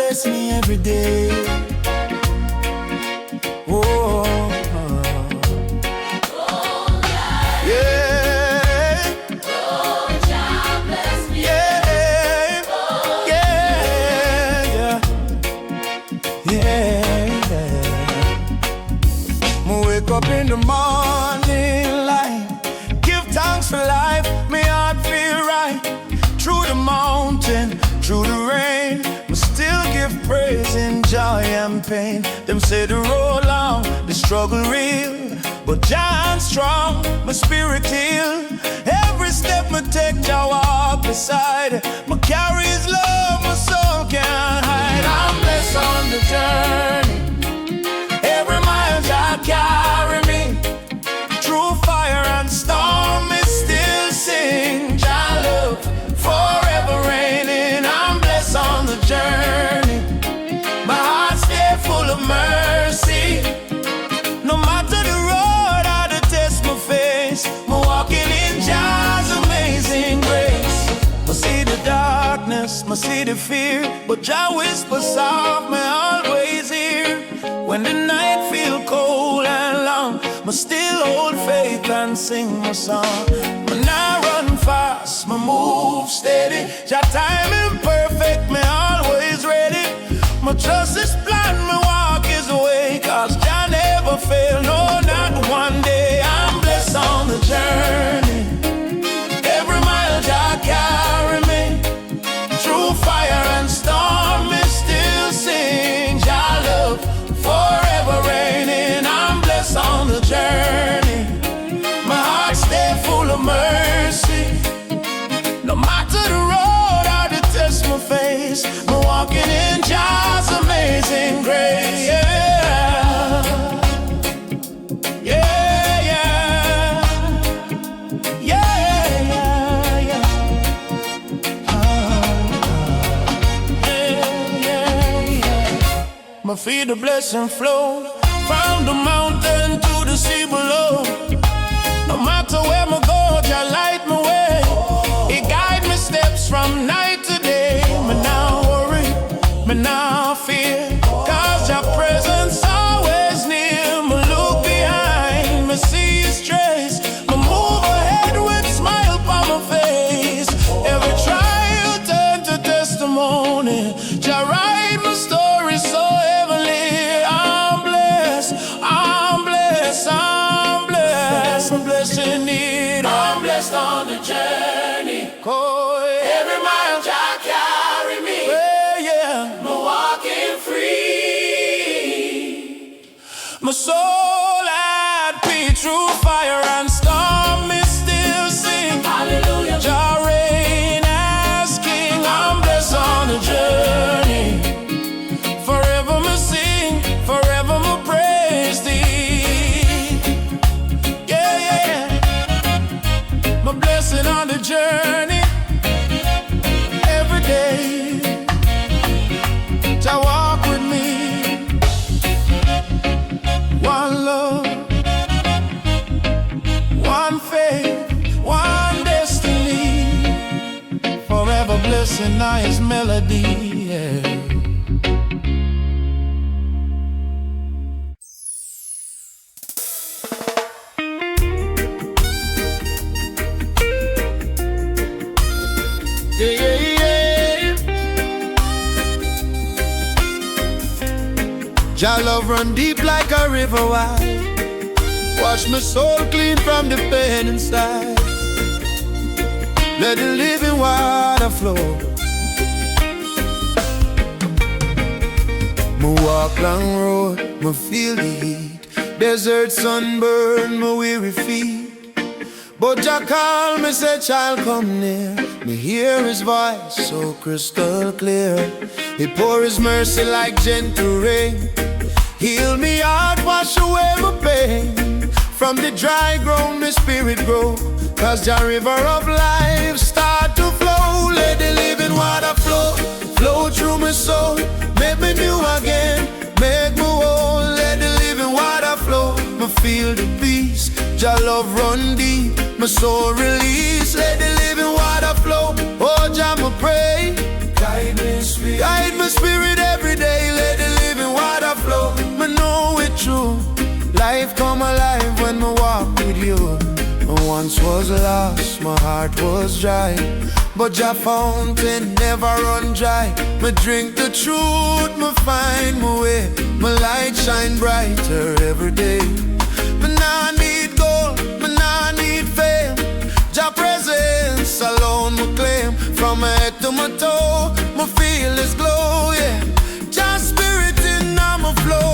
bless me every day. Oh, yeah. Yeah, yeah, yeah. Wake up in the morning light, give thanks for life, my heart feel right. Through the mountain, through the rain, I still give praise in joy and pain. Them say the road long, the struggle real, but John strong, my spirit heal. Every step I take, I walk beside. My carry His love, my soul can't hide. I'm blessed on the journey. Every mile Jah carry me. Through fire and storm, me still sing. Jah love forever reigning. I'm blessed on the journey. My heart stay full of mercy. No matter the road or the test my face, I'm walking in Jah's amazing grace. I see the darkness, I see the fear, but Jah whispers soft, me always hear. When the night feel cold and long, I still hold faith and sing my song. When I run fast, I move steady. Jah time imperfect, me always ready. My trust is blind, my walk is away, 'cause Jah never fail, no, not one day. I'm blessed on the journey. Every mile Jah carry me. Through fire and storm, me still sing. Jah love forever reigning. I'm blessed on the journey. My heart stay full of mercy. No matter the road or the test my face, I'm walking in Jah's amazing grace. Yeah, yeah, yeah, yeah, yeah, yeah. Yeah, yeah. My feet the blessing flow from the mountain to the sea below. No matter where I go, Jah light my way. He guide me steps from night to day. Me now worry, me now fear, 'cause Jah presence always near. Me look behind, me see His trace. Me move ahead with smile on my face. Every trial turn to testimony. Jah write my story so heavenly. I'm blessed, I'm blessed, I'm blessed. I'm blessed in need. I'm blessed on the journey. Every mile Jah carry me. Yeah. I'm walking free. My soul at peace through fire and storm, me still sing. Hallelujah. Jah reign as King. I'm blessed on the journey. Forever me sing, forever me praise Thee. Yeah, yeah. My blessing on the journey. Every day Jah walk with me. One love, one faith, one destiny. Forever blessing I His melody. Yeah. Yeah, yeah, yeah. Jah love run deep like a river wide. Wash my soul clean from the pain inside. Let the living water flow. Me walk long road, me feel the heat. Desert sunburn, my weary feet. But Jah call me, say child come near. Me hear His voice so crystal clear. He pour His mercy like gentle rain. Heal me heart, wash away my pain. From the dry ground, my spirit grow. 'Cause Jah river of life start to flow. Let the living water flow, flow through my soul. Make me new again, make me whole. Let the living water flow. Me feel the peace, Jah love run deep. My soul release, let the living water flow. Oh Jah, me pray, guide me spirit every true. Life come alive when I walk with you. I once was lost, my heart was dry, but your fountain never run dry. Me drink the truth, me find my way. My light shine brighter every day. Me nah need gold, me nah need fame. Your presence alone me claim. From my head to my toe, me feel His glow, yeah. Your spirit in my flow.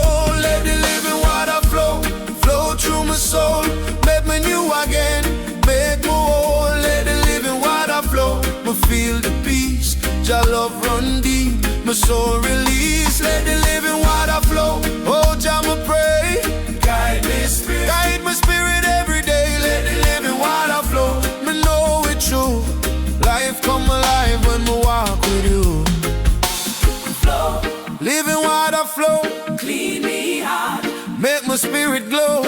Let the living water flow, flow through my soul. Make me new again, make me whole. Let the living water flow, me feel the peace. Your love run deep, my soul release. Let the living water flow, oh Jah me pray. Guide me spirit every day. Let the living water flow, me know it's true. Life come alive when we walk with you. Flow, living water flow, clean me heart, make my spirit glow.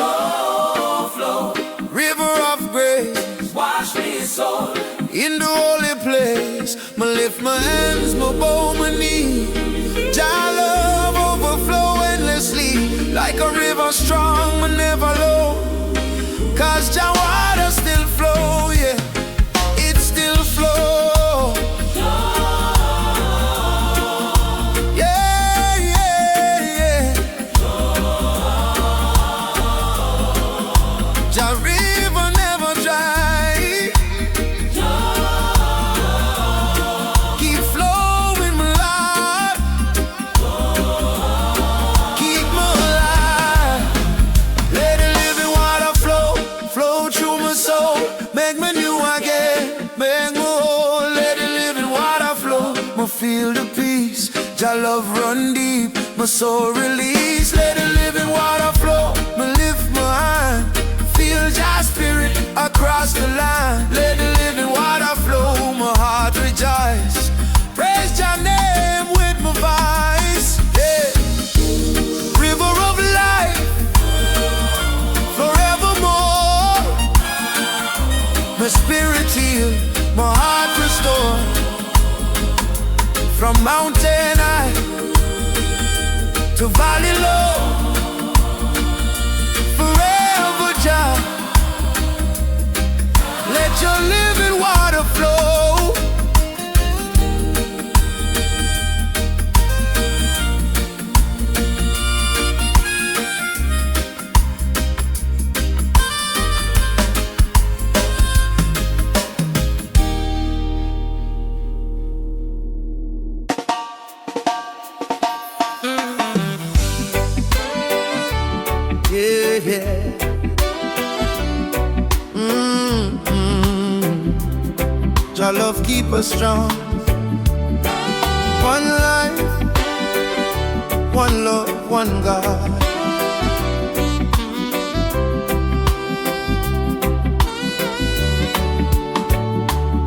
Flow, river of grace, wash me soul. In the holy place, me lift my hands, me bow my knee. Jah love overflow endlessly, like a river strong, me never low. Cause Jah water still flow, yeah, it still flow. Yeah, yeah, yeah. Jah river never dry. Keep flowing my life, keep me alive. Let the living water flow, flow through my soul. Make me new again, make me whole. Let the living water flow, me feel the peace. Jah love run deep, my soul release. Let the living water flow, me lift my hand, feel Jah spirit across the line. Let the living water flow, my heart rejoice. Praise Jah name with my voice, yeah. River of life, forevermore. My spirit healed, my heart restored. From mountain high to valley low, forever Jah, let your living water flow. Yeah, yeah. Jah love keep us strong. One life, one love, one God.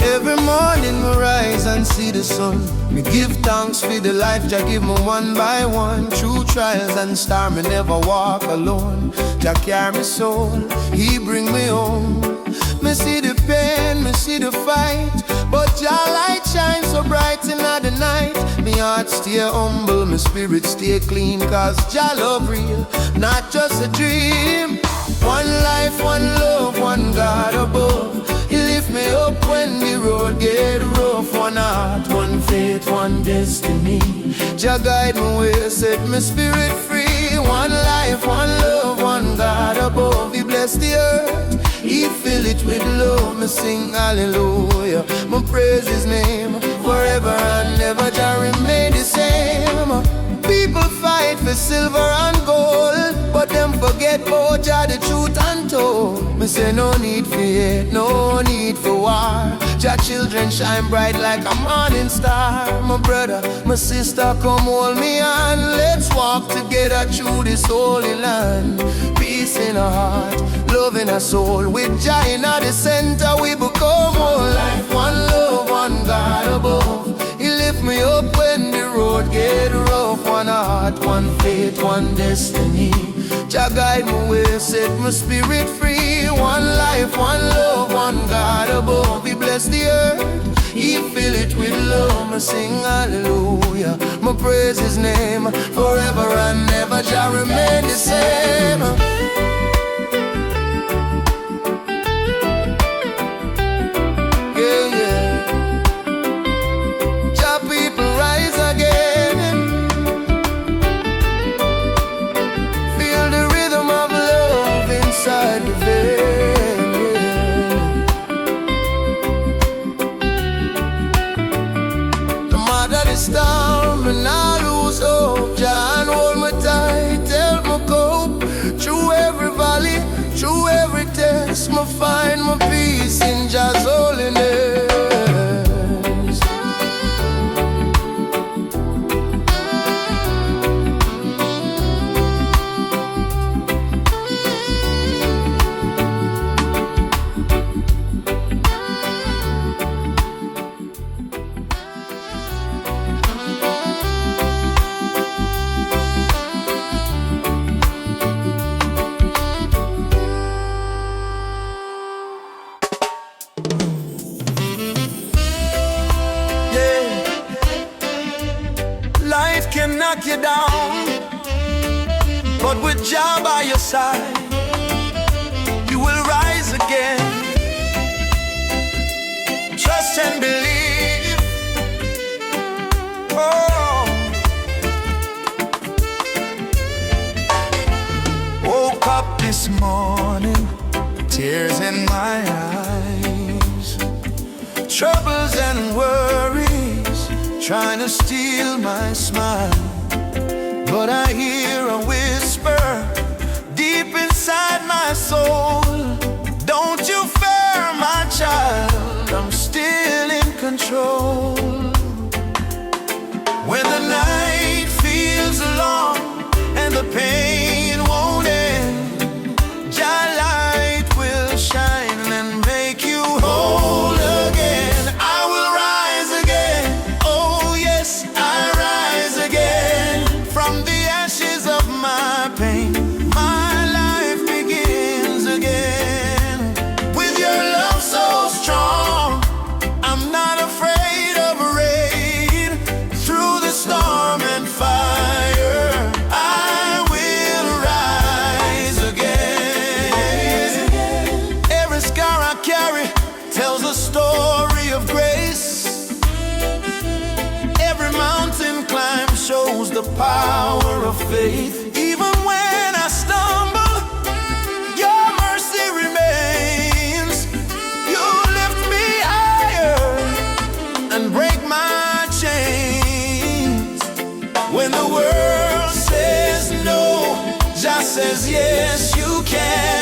Every morning me rise and see the sun. Me give thanks for the life Jah give me one by one. Through trials and storm, me never walk alone. Jah carry me soul, He bring me home. Me see the pain, me see the fight, but Jah light shine so bright in the night. Me heart stay humble, my spirit stay clean, cause Jah love real, not just a dream. One life, one love, one God above. He lift me up when the road get rough. One heart, one faith, one destiny. Jah guide me way, set my spirit free. One life, one love, one God above. He bless the earth, He fill it with love. Me sing hallelujah, me praise His name forever and ever. Jah remain the same. People fight for silver and gold, but them forget about Jah the truth untold. Me say no need for hate, no need for war. Jah children shine bright like a morning star. My brother, my sister, come hold me on. Let's walk together through this holy land. Peace in our heart, love in our soul. With Jah in the center, we become one life, one love, one God above. He lift me up when the road get rough. One heart, one faith, one destiny. Jah guide me way, set my spirit free. One life, one love, one God above. He bless the earth, He fill it with love. Me gonna sing hallelujah. My praise His name forever and never shall remain the same. Yeah, yeah. Jah people rise again. Feel the rhythm of love inside the vein. No matter the storm, and I lose hope. Jah hold me tight, help me cope. Through every valley, through every test, me find my peace in Jah's holiness. Life can knock you down, but with Jah by your side, you will rise again. Trust and believe. Oh, woke up this morning, tears in my eyes, troubles and worries trying to steal my smile. But I hear a whisper deep inside my soul. Don't you fear, my child, I'm still in control. When the night feels long and the pain won't end, Jah light will shine and make you whole again. I will rise again. Oh yes, I rise again. From the ashes of my pain, my life begins again. With your love so strong, I'm not afraid of rain. Through the storm and fire, I will rise again. Every scar I carry tells a story of grace. Every mountain climb shows the power of faith. Even when I stumble, your mercy remains. You lift me higher and break my chains. When the world says no, Jah says yes, you can.